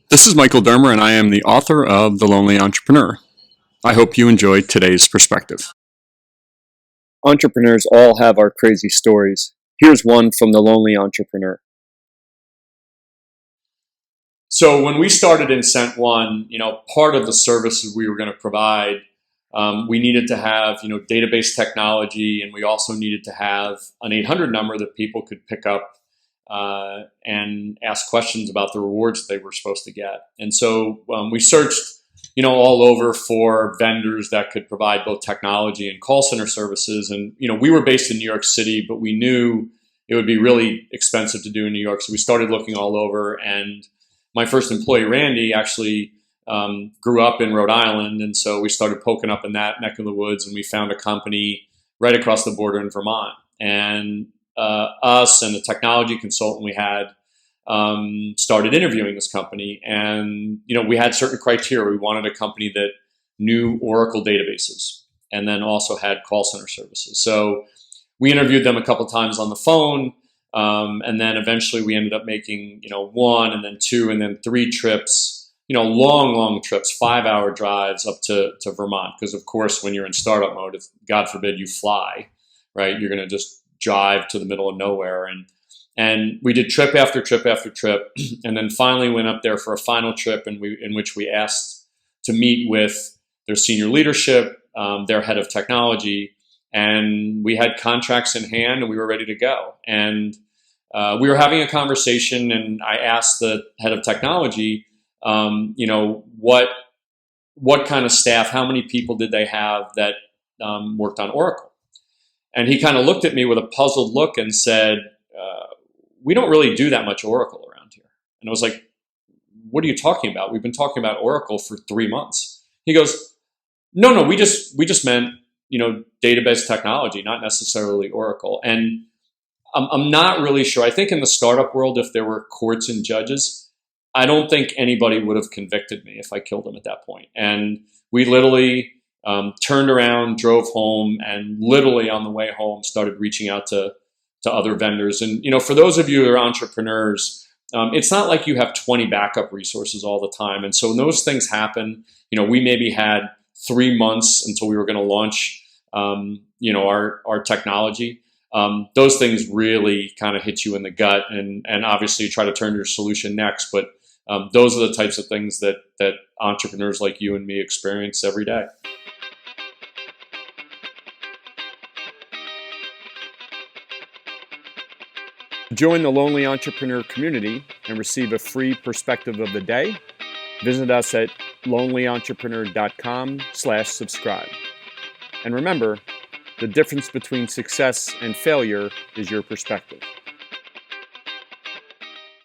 This is Michael Dermer, and I am the author of The Lonely Entrepreneur. I hope you enjoyed today's perspective. Entrepreneurs all have our crazy stories. Here's one from The Lonely Entrepreneur. So when we started in Cent One, part of the services we were going to provide, we needed to have, database technology, and we also needed to have an 800 number that people could pick up and ask questions about the rewards they were supposed to get. And so we searched, all over for vendors that could provide both technology and call center services. And, we were based in New York City, but we knew it would be really expensive to do in New York. So we started looking all over. And my first employee, Randy, actually grew up in Rhode Island. And so we started poking up in that neck of the woods, and we found a company right across the border in Vermont. And us and the technology consultant we had started interviewing this company. And, we had certain criteria. We wanted a company that knew Oracle databases and then also had call center services. So we interviewed them a couple times on the phone. And then eventually we ended up making, one and then two and then three trips, long trips, 5-hour drives up to Vermont. Because of course, when you're in startup mode, if God forbid you fly, right, you're going to just drive to the middle of nowhere. And we did trip after trip after trip, and then finally went up there for a final trip in which we asked to meet with their senior leadership, their head of technology, and we had contracts in hand and we were ready to go. And we were having a conversation, and I asked the head of technology, what kind of staff, how many people did they have that worked on Oracle? And he kind of looked at me with a puzzled look and said, we don't really do that much Oracle around here. And I was like, what are you talking about? We've been talking about Oracle for 3 months. He goes, no, we just meant, database technology, not necessarily Oracle. And I'm not really sure. I think in the startup world, if there were courts and judges, I don't think anybody would have convicted me if I killed him at that point. And we literally turned around, drove home, and literally on the way home started reaching out to other vendors. And, for those of you who are entrepreneurs, it's not like you have 20 backup resources all the time. And so when those things happen, we maybe had 3 months until we were going to launch, our technology. Those things really kind of hit you in the gut, and obviously you try to turn your solution next. But those are the types of things that entrepreneurs like you and me experience every day. Join the Lonely Entrepreneur community and receive a free perspective of the day. Visit us at lonelyentrepreneur.com/subscribe. And remember, the difference between success and failure is your perspective.